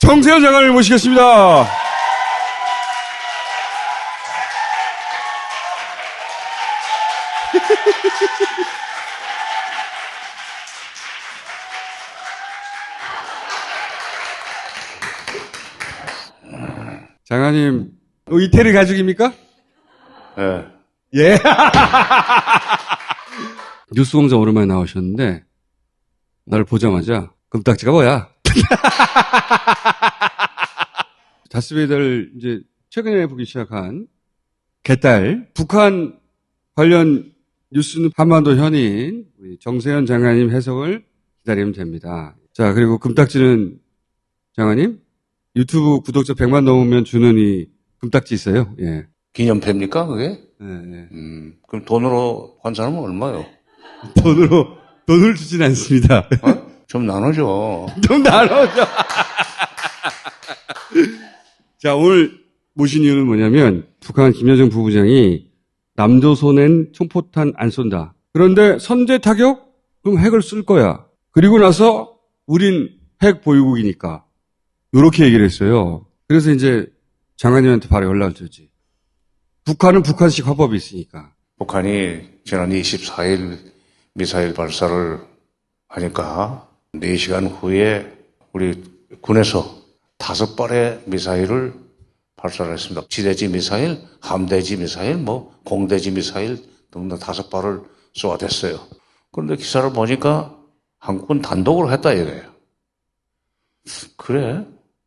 정세현 장관을 모시겠습니다. 장관님, 이태리 가족입니까? 예. 예. 뉴스공장 오랜만에 나오셨는데, 날 보자마자, 금딱지가 뭐야? 다스베이더를 이제 최근에 보기 시작한 개딸, 북한 관련 뉴스는 한반도 현인 우리 정세현 장관님 해석을 기다리면 됩니다. 자, 그리고 금딱지는 장관님, 유튜브 구독자 100만 넘으면 주는 이 금딱지 있어요. 예. 기념패입니까, 그게? 예, 예. 그럼 돈으로 환산하면 얼마요? 돈을 주진 않습니다. 어? 좀 나눠줘. 좀 나눠줘. 자, 오늘 모신 이유는 뭐냐면, 북한 김여정 부부장이 남조선엔 총포탄 안 쏜다. 그런데 선제 타격? 그럼 핵을 쓸 거야. 그리고 나서 우린 핵 보유국이니까. 요렇게 얘기를 했어요. 그래서 이제 장관님한테 바로 연락을 줬지. 북한은 북한식 화법이 있으니까. 북한이 지난 24일 미사일 발사를 하니까 4시간 후에 우리 군에서 5발의 미사일을 발사를 했습니다. 지대지 미사일, 함대지 미사일, 공대지 미사일 등등 5발을 쏘아댔어요. 그런데 기사를 보니까 한국은 단독으로 했다 이거예요. 그래?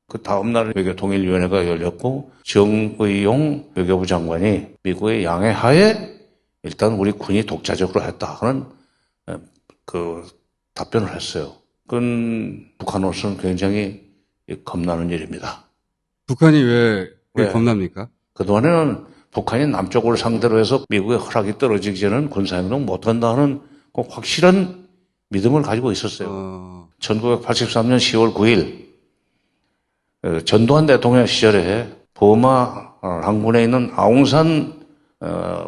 그 다음날 외교통일위원회가 열렸고 정의용 외교부 장관이 미국의 양해하에 일단 우리 군이 독자적으로 했다 하는 그 답변을 했어요. 그건 북한으로서는 굉장히 겁나는 일입니다. 북한이 왜 겁납니까? 그동안에는 북한이 남쪽을 상대로 해서 미국의 허락이 떨어지기 전에는 군사행동 못한다는 꼭 확실한 믿음을 가지고 있었어요. 1983년 10월 9일 전두환 대통령 시절에 버마 랑군에 있는 아웅산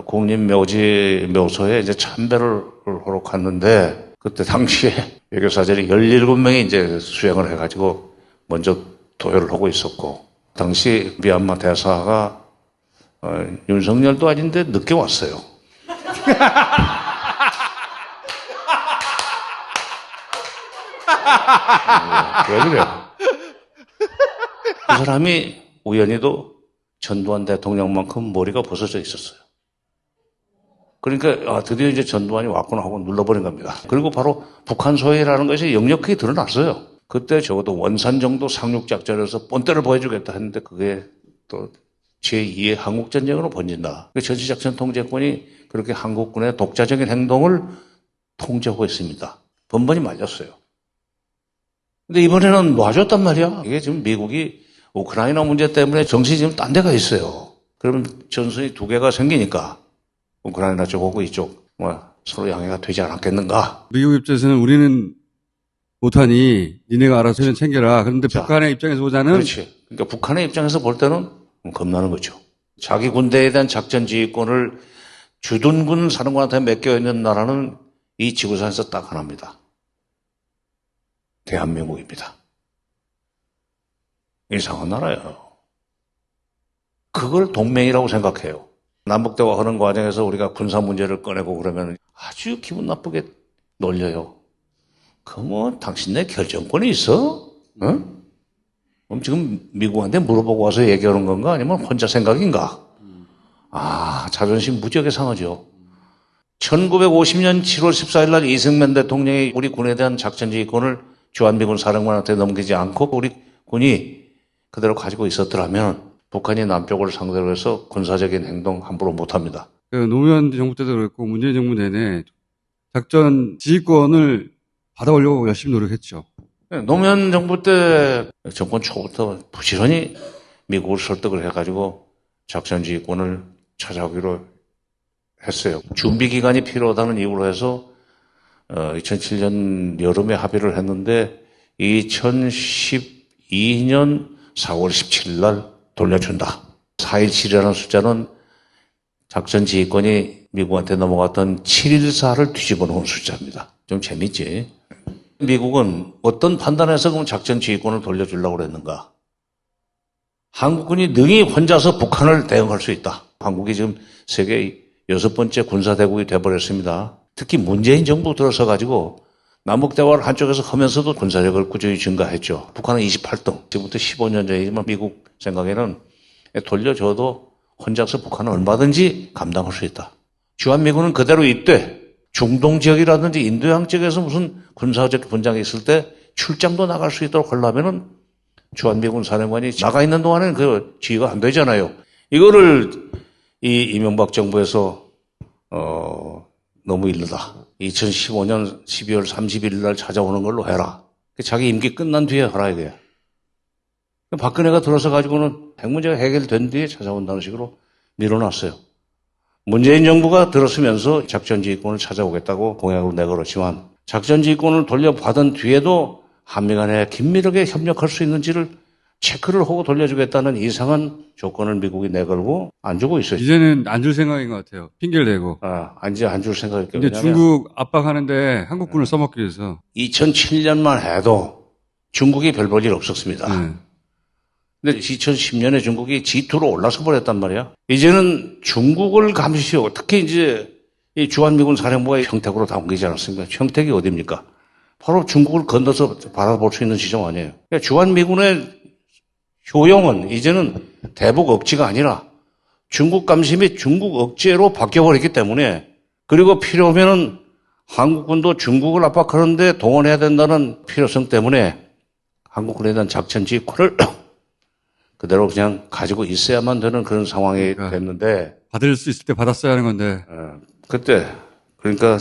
국립묘지 묘소에 이제 참배를 하러 갔는데 그때 당시에 외교사절이 17명이 이제 수행을 해가지고 먼저 도열을 하고 있었고 당시 미얀마 대사가 윤석열도 아닌데 늦게 왔어요. 왜 그래요? 그 사람이 우연히도 전두환 대통령만큼 머리가 벗어져 있었어요. 그러니까 드디어 이제 전두환이 왔구나 하고 눌러버린 겁니다. 그리고 바로 북한 소외라는 것이 역력하게 드러났어요. 그때 적어도 원산 정도 상륙작전에서 본때를 보여주겠다 했는데 그게 또 제2의 한국전쟁으로 번진다. 전시작전 통제권이 그렇게 한국군의 독자적인 행동을 통제하고 있습니다. 번번이 말렸어요. 근데 이번에는 놔줬단 말이야. 이게 지금 미국이 우크라이나 문제 때문에 정신이 지금 딴 데가 있어요. 그러면 전선이 2개가 생기니까 우크라이나 쪽하고 이쪽 서로 양해가 되지 않았겠는가. 미국 입장에서는 우리는 못하니 니네가 알아서 챙겨라. 그런데 북한의 입장에서 보자는 그렇지. 그러니까 북한의 입장에서 볼 때는 겁나는 거죠. 자기 군대에 대한 작전 지휘권을 주둔군 사령관한테 맡겨 있는 나라는 이 지구상에서 딱 하나입니다. 대한민국입니다. 이상한 나라예요. 그걸 동맹이라고 생각해요. 남북대화하는 과정에서 우리가 군사 문제를 꺼내고 그러면 아주 기분 나쁘게 놀려요. 그럼 당신네 결정권이 있어? 응? 그럼 지금 미국한테 물어보고 와서 얘기하는 건가? 아니면 혼자 생각인가? 자존심 무지하게 상하죠. 1950년 7월 14일 날 이승만 대통령이 우리 군에 대한 작전지휘권을 주한미군 사령관한테 넘기지 않고 우리 군이 그대로 가지고 있었더라면 북한이 남쪽을 상대로 해서 군사적인 행동 함부로 못합니다. 노무현 정부 때도 그랬고 문재인 정부 내내 작전 지휘권을 받아오려고 열심히 노력했죠. 노무현 정부 때 정권 초부터 부지런히 미국을 설득을 해가지고 작전 지휘권을 찾아오기로 했어요. 준비 기간이 필요하다는 이유로 해서 2007년 여름에 합의를 했는데 2012년 4월 17일 날 돌려준다. 4.17이라는 숫자는 작전 지휘권이 미국한테 넘어갔던 7.14를 뒤집어 놓은 숫자입니다. 좀 재밌지? 미국은 어떤 판단에서 그럼 작전 지휘권을 돌려주려고 그랬는가? 한국군이 능히 혼자서 북한을 대응할 수 있다. 한국이 지금 세계 6번째 군사대국이 돼버렸습니다. 특히 문재인 정부 들어서 가지고 남북대화를 한쪽에서 하면서도 군사력을 꾸준히 증가했죠. 북한은 28등. 지금부터 15년 전이지만 미국 생각에는 돌려줘도 혼자서 북한은 얼마든지 감당할 수 있다. 주한미군은 그대로 있되 중동 지역이라든지 인도양 지역에서 무슨 군사적 분쟁이 있을 때 출장도 나갈 수 있도록 하려면은 주한미군 사령관이 나가 있는 동안에는 그 지휘가 안 되잖아요. 이거를 이 이명박 정부에서 너무 이르다. 2015년 12월 31일 날 찾아오는 걸로 해라. 자기 임기 끝난 뒤에 하라 이거야. 박근혜가 들어서 가지고는 핵 문제가 해결된 뒤에 찾아온다는 식으로 밀어놨어요. 문재인 정부가 들어서면서 작전지휘권을 찾아오겠다고 공약을 내걸었지만 작전지휘권을 돌려받은 뒤에도 한미 간에 긴밀하게 협력할 수 있는지를 체크를 하고 돌려주겠다는 이상한 조건을 미국이 내걸고 안 주고 있어요. 이제는 안 줄 생각인 것 같아요. 핑계를 대고. 이제 안 줄 생각일게요. 이제 중국 압박하는데 한국군을 써먹기 위해서. 2007년만 해도 중국이 별 볼 일 없었습니다. 근데 2010년에 중국이 G2로 올라서 버렸단 말이야. 이제는 중국을 감시하고 특히 이제 이 주한미군 사령부가 평택으로 다 옮기지 않았습니까? 평택이 어디입니까? 바로 중국을 건너서 바라볼 수 있는 지점 아니에요. 그러니까 주한미군의 효용은 이제는 대북 억지가 아니라 중국 감시 및 중국 억제로 바뀌어버렸기 때문에 그리고 필요하면은 한국군도 중국을 압박하는데 동원해야 된다는 필요성 때문에 한국군에 대한 작전지휘권을 그대로 그냥 가지고 있어야만 되는 그런 상황이 됐는데 받을 수 있을 때 받았어야 하는 건데. 그때 그러니까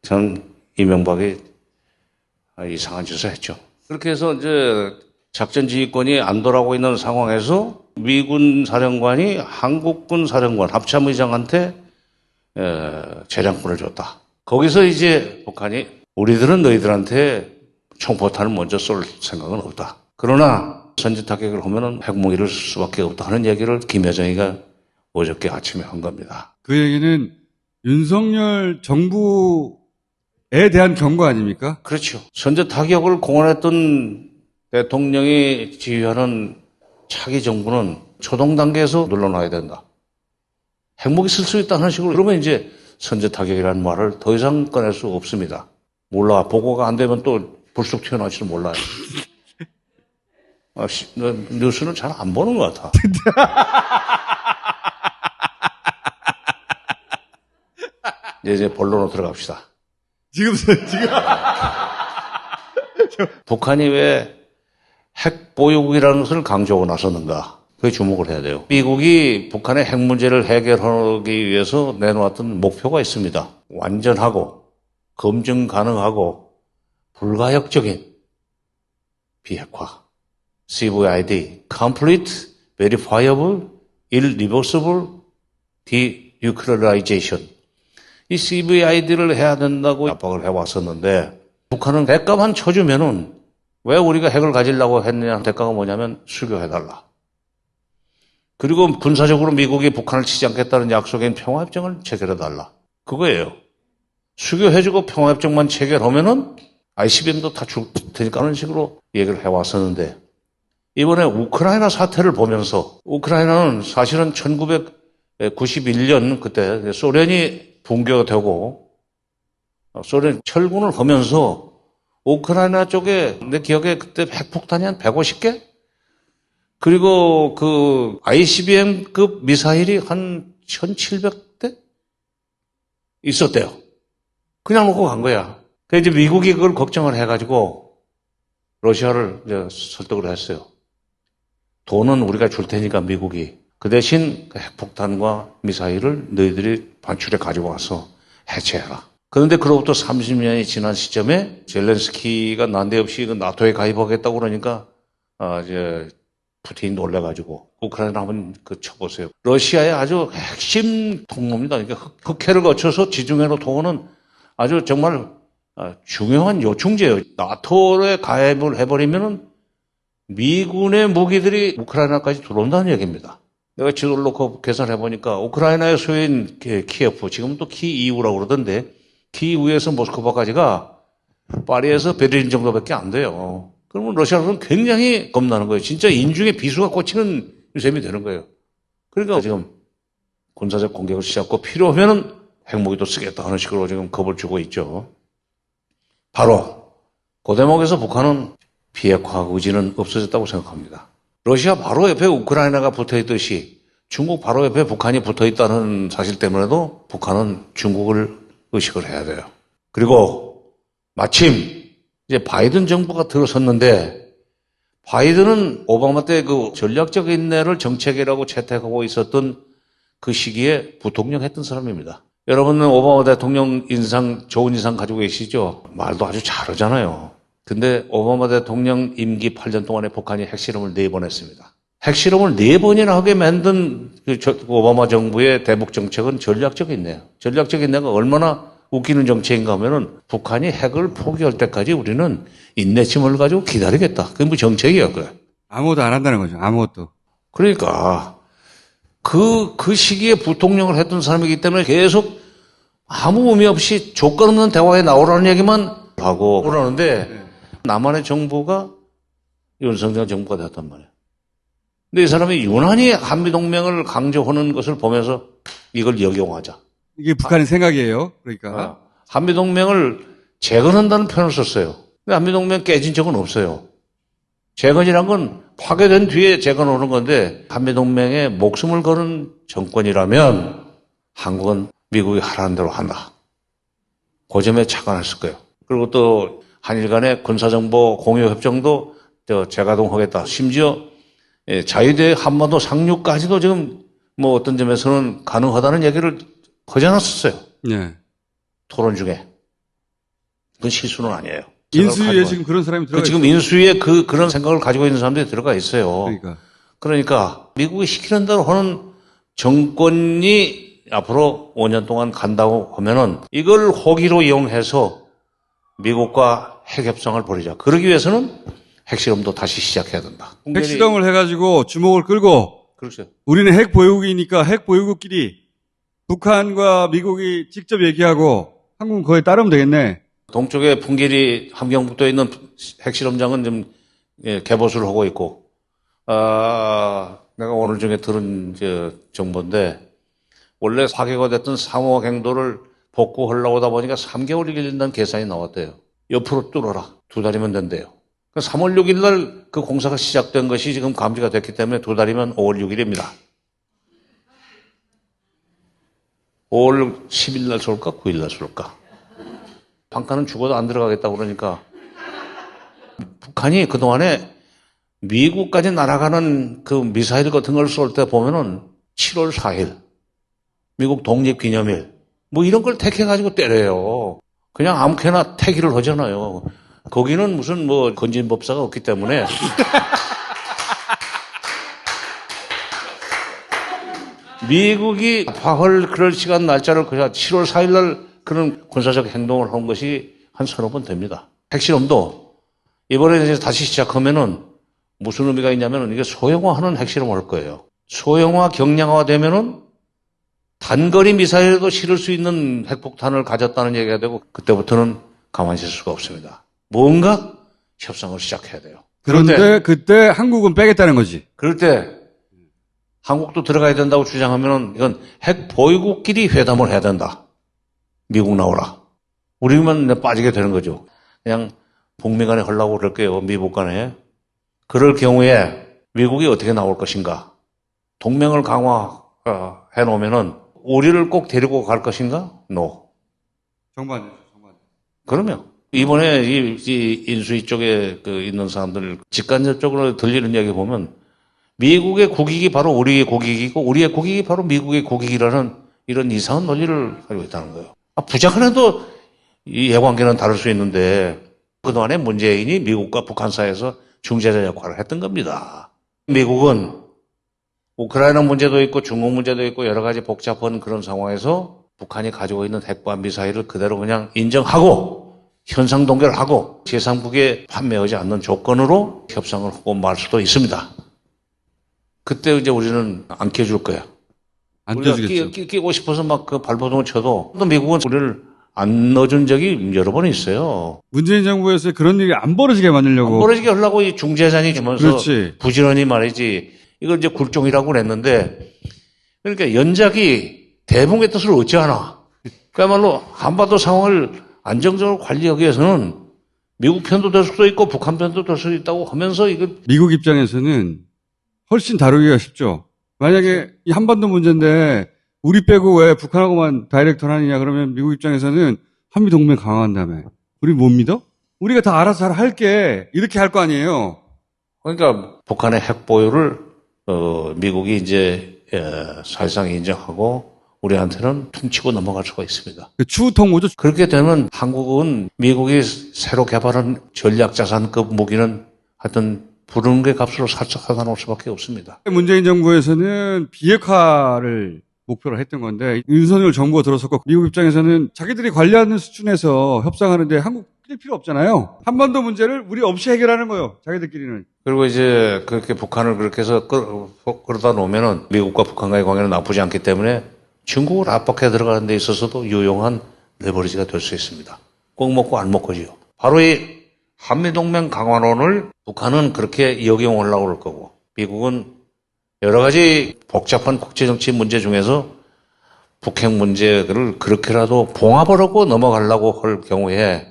전 이명박이 이상한 짓을 했죠. 그렇게 해서 이제 작전지휘권이 안 돌아오고 있는 상황에서 미군 사령관이 한국군 사령관 합참의장한테 재량권을 줬다. 거기서 이제 북한이 우리들은 너희들한테 총포탄을 먼저 쏠 생각은 없다. 그러나 선제타격을 하면은 핵무기를 쓸 수밖에 없다 하는 얘기를 김여정이가 어저께 아침에 한 겁니다. 그 얘기는 윤석열 정부에 대한 경고 아닙니까? 그렇죠. 선제타격을 공언했던 대통령이 지휘하는 차기 정부는 초동 단계에서 눌러놔야 된다. 핵무기 쓸 수 있다는 식으로 그러면 이제 선제타격이라는 말을 더 이상 꺼낼 수 없습니다. 몰라. 보고가 안 되면 또 불쑥 튀어나올지도 몰라요. 너 뉴스는 잘 안 보는 것 같아. 이제 본론으로 들어갑시다. 지금. 북한이 왜 핵 보유국이라는 것을 강조하고 나섰는가? 그게 주목을 해야 돼요. 미국이 북한의 핵 문제를 해결하기 위해서 내놓았던 목표가 있습니다. 완전하고 검증 가능하고 불가역적인 비핵화. CVID, Complete, Verifiable, Irreversible Denuclearization. 이 CVID를 해야 된다고 압박을 해왔었는데 북한은 대가만 쳐주면은 왜 우리가 핵을 가지려고 했느냐 대가가 뭐냐면 수교해달라. 그리고 군사적으로 미국이 북한을 치지 않겠다는 약속인 평화협정을 체결해달라. 그거예요. 수교해주고 평화협정만 체결하면은 ICBM도 다 줄 테니까 하는 식으로 얘기를 해왔었는데 이번에 우크라이나 사태를 보면서 우크라이나는 사실은 1991년 그때 소련이 붕괴되고 소련이 철군을 하면서 우크라이나 쪽에 내 기억에 그때 핵폭탄이 한 150개? 그리고 그 ICBM급 미사일이 한 1700대? 있었대요. 그냥 놓고 간 거야. 그래서 이제 미국이 그걸 걱정을 해가지고 러시아를 이제 설득을 했어요. 돈은 우리가 줄 테니까 미국이. 그 대신 핵폭탄과 미사일을 너희들이 반출해 가지고 와서 해체해라. 그런데 그로부터 30년이 지난 시점에 젤렌스키가 난데없이 나토에 가입하겠다고 그러니까 이제 푸틴이 놀래가지고 우크라이나 한번 쳐보세요. 러시아의 아주 핵심 통로입니다. 그러니까 흑해를 거쳐서 지중해로 통하는 아주 정말 중요한 요충지예요. 나토에 가입을 해버리면은 미군의 무기들이 우크라이나까지 들어온다는 얘기입니다. 내가 지도를 놓고 계산해보니까 우크라이나의 소유인 키예프, 지금 또 키이우라고 그러던데 키이우에서 모스크바까지가 파리에서 베를린 정도밖에 안 돼요. 그러면 러시아로는 굉장히 겁나는 거예요. 진짜 인중에 비수가 꽂히는 셈이 되는 거예요. 그러니까 지금 군사적 공격을 시작하고 필요하면은 핵무기도 쓰겠다 하는 식으로 지금 겁을 주고 있죠. 바로 그 대목에서 북한은 비핵화 의지는 없어졌다고 생각합니다. 러시아 바로 옆에 우크라이나가 붙어있듯이 중국 바로 옆에 북한이 붙어있다는 사실 때문에도 북한은 중국을 의식을 해야 돼요. 그리고 마침 이제 바이든 정부가 들어섰는데 바이든은 오바마 때 그 전략적 인내를 정책이라고 채택하고 있었던 그 시기에 부통령 했던 사람입니다. 여러분은 오바마 대통령 인상, 좋은 인상 가지고 계시죠? 말도 아주 잘하잖아요. 근데 오바마 대통령 임기 8년 동안에 북한이 핵실험을 4번 했습니다. 핵실험을 4번이나 하게 만든 그 오바마 정부의 대북 정책은 전략적 인내예요. 전략적 인내가 얼마나 웃기는 정책인가 하면은 북한이 핵을 포기할 때까지 우리는 인내심을 가지고 기다리겠다. 그게 뭐 정책이야, 그래. 아무것도 안 한다는 거죠. 아무것도. 그러니까 그 시기에 부통령을 했던 사람이기 때문에 계속 아무 의미 없이 조건 없는 대화에 나오라는 얘기만 하고 그러는데 남한의 정부가 윤석열 정부가 되었단 말이에요. 근데 이 사람이 유난히 한미동맹을 강조하는 것을 보면서 이걸 역용하자. 이게 북한의 생각이에요. 그러니까. 한미동맹을 재건한다는 표현을 썼어요. 근데 한미동맹 깨진 적은 없어요. 재건이란 건 파괴된 뒤에 재건하는 건데 한미동맹에 목숨을 거는 정권이라면 한국은 미국이 하라는 대로 한다. 그 점에 착안했을 거예요. 그리고 또 한일 간의 군사정보 공유협정도 재가동하겠다. 심지어 자유대 한반도 상륙까지도 지금 뭐 어떤 점에서는 가능하다는 얘기를 하지 않았었어요. 네. 토론 중에. 그건 실수는 아니에요. 인수위에 지금 그런 사람이 들어가 지금 인수위에 그런 생각을 가지고 있는 사람들이 들어가 있어요. 그러니까 미국이 시키는 대로 하는 정권이 앞으로 5년 동안 간다고 하면은 이걸 호기로 이용해서 미국과 핵협상을 벌이자. 그러기 위해서는 핵실험도 다시 시작해야 된다. 핵실험을 해가지고 주목을 끌고 그렇죠. 우리는 핵 보유국이니까 핵 보유국끼리 북한과 미국이 직접 얘기하고 한국은 거기에 따르면 되겠네. 동쪽에 풍계리 함경북도에 있는 핵실험장은 좀 개보수를 하고 있고, 내가 오늘 중에 들은 정보인데 원래 파괴가 됐던 상호 갱도를 복구하려고 하다 보니까 3개월이 걸린다는 계산이 나왔대요. 옆으로 뚫어라. 2달이면 된대요. 3월 6일 날 그 공사가 시작된 것이 지금 감지가 됐기 때문에 2달이면 5월 6일입니다. 5월 10일 날 쏠까? 9일 날 쏠까? 방탄은 죽어도 안 들어가겠다고 그러니까 북한이 그동안에 미국까지 날아가는 그 미사일 같은 걸 쏠 때 보면은 7월 4일 미국 독립기념일 뭐 이런 걸 택해가지고 때려요. 그냥 아무렇게나 태기를 하잖아요. 거기는 무슨 뭐 건진법사가 없기 때문에 미국이 파할 그럴 시간 날짜를 그냥 7월 4일 날 그런 군사적 행동을 한 것이 한 서너 번 됩니다. 핵실험도 이번에 이제 다시 시작하면은 무슨 의미가 있냐면은 이게 소형화하는 핵실험을 할 거예요. 소형화, 경량화 되면은 단거리 미사일에도 실을 수 있는 핵폭탄을 가졌다는 얘기가 되고 그때부터는 가만히 있을 수가 없습니다. 뭔가 협상을 시작해야 돼요. 그런데 그때 한국은 빼겠다는 거지. 그럴 때 한국도 들어가야 된다고 주장하면은 이건 핵 보유국끼리 회담을 해야 된다. 미국 나오라. 우리만 빠지게 되는 거죠. 그냥 북미 간에 하려고 그럴게요. 미국 간에. 그럴 경우에 미국이 어떻게 나올 것인가. 동맹을 강화해 놓으면은 우리를 꼭 데리고 갈 것인가? No. 정반대죠. 그러면 이번에 이 인수위 쪽에 있는 사람들 직간접적으로 들리는 이야기 보면 미국의 국익이 바로 우리의 국익이고 우리의 국익이 바로 미국의 국익이라는 이런 이상한 논리를 가지고 있다는 거예요. 부작을 해도 이 이해관계는 다를 수 있는데 그동안에 문재인이 미국과 북한 사이에서 중재자 역할을 했던 겁니다. 미국은 우크라이나 문제도 있고 중국 문제도 있고 여러 가지 복잡한 그런 상황에서 북한이 가지고 있는 핵과 미사일을 그대로 그냥 인정하고 현상 동결하고 제3국에 판매하지 않는 조건으로 협상을 하고 말 수도 있습니다. 그때 이제 우리는 안 껴줄 거야. 안 껴주겠죠. 끼고 싶어서 막 그 발버둥을 쳐도 또 미국은 우리를 안 넣어준 적이 여러 번 있어요. 문재인 정부에서 그런 일이 안 벌어지게 만들려고. 안 벌어지게 하려고 이 중재자니 주면서 그렇지. 부지런히 말이지. 이걸 이제 굴종이라고 그랬는데 그러니까 연작이 대붕의 뜻을 얻지 않아. 그야말로 한반도 상황을 안정적으로 관리하기 위해서는 미국 편도 될 수도 있고 북한 편도 될 수도 있다고 하면서 이걸 미국 입장에서는 훨씬 다루기가 쉽죠. 만약에 이 한반도 문제인데 우리 빼고 왜 북한하고만 다이렉트를 하느냐 그러면 미국 입장에서는 한미동맹 강화한다며. 우리 못 믿어? 우리가 다 알아서 잘 할게. 이렇게 할 거 아니에요. 그러니까 북한의 핵 보유를 미국이 이제 사실상 인정하고 우리한테는 퉁치고 넘어갈 수가 있습니다. 그 추후 통보죠. 그렇게 되면 한국은 미국이 새로 개발한 전략자산급 무기는 하여튼 부르는 게 값으로 살짝 하다 놓을 수밖에 없습니다. 문재인 정부에서는 비핵화를 목표로 했던 건데 윤석열 정부가 들어섰고 미국 입장에서는 자기들이 관리하는 수준에서 협상하는데 한국 낄 필요 없잖아요. 한반도 문제를 우리 없이 해결하는 거예요. 자기들끼리는. 그리고 이제 그렇게 북한을 그렇게 해서 끌어다 놓으면은 미국과 북한과의 관계는 나쁘지 않기 때문에 중국을 압박해 들어가는 데 있어서도 유용한 레버리지가 될 수 있습니다. 꼭 먹고 안 먹고지요. 바로 이 한미동맹 강화론을 북한은 그렇게 역용하려고 그럴 거고 미국은 여러 가지 복잡한 국제정치 문제 중에서 북핵 문제를 그렇게라도 봉합하려고 넘어가려고 할 경우에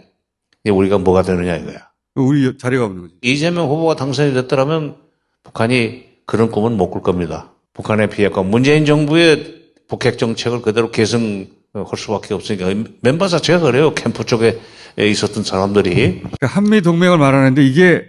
우리가 뭐가 되느냐 이거야. 우리 자리가 없는 거지. 이재명 후보가 당선이 됐더라면 북한이 그런 꿈은 못 꿀 겁니다. 북한의 비핵화, 문재인 정부의 북핵 정책을 그대로 계승할 수밖에 없으니까 멤버 자체가 그래요. 캠프 쪽에 있었던 사람들이. 그러니까 한미 동맹을 말하는데 이게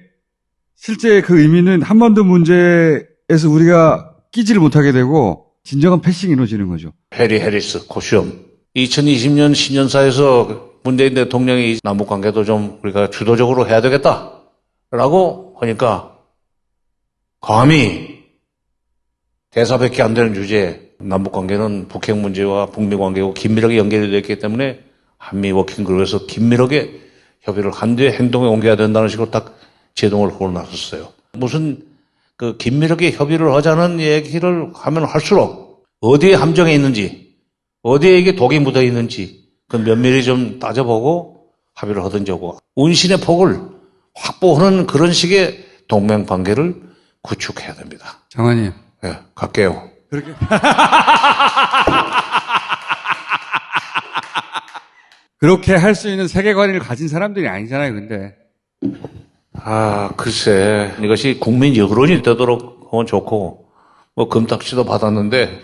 실제 그 의미는 한반도 문제에서 우리가 끼지를 못하게 되고 진정한 패싱이 이루어지는 거죠. 해리 해리스 코시엄. 2020년 신년사에서 문재인 대통령이 남북 관계도 좀 우리가 주도적으로 해야 되겠다라고 하니까 감히 대사밖에 안 되는 주제에 남북 관계는 북핵 문제와 북미 관계고 긴밀하게 연결이 되어 있기 때문에 한미 워킹그룹에서 긴밀하게 협의를 한 뒤에 행동에 옮겨야 된다는 식으로 딱 제동을 걸어 놨었어요. 무슨 그 긴밀하게 협의를 하자는 얘기를 하면 할수록 어디에 함정이 있는지, 어디에 이게 독이 묻어 있는지 그 면밀히 좀 따져보고 합의를 하든지 하고 운신의 폭을 확보하는 그런 식의 동맹 관계를 구축해야 됩니다. 장관님. 예, 갈게요. 그렇게. 그렇게 할 수 있는 세계관을 가진 사람들이 아니잖아요, 근데. 글쎄. 이것이 국민 여론이 되도록 하면 좋고, 뭐, 금딱지도 받았는데,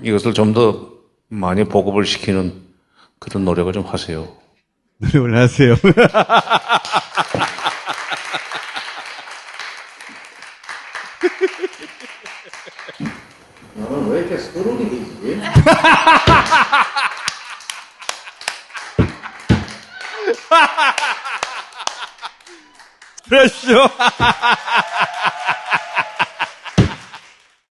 이것을 좀 더 많이 보급을 시키는 그런 노력을 좀 하세요. 노력을 하세요. 나는 왜 이렇게 서론이 되지? 그러시죠.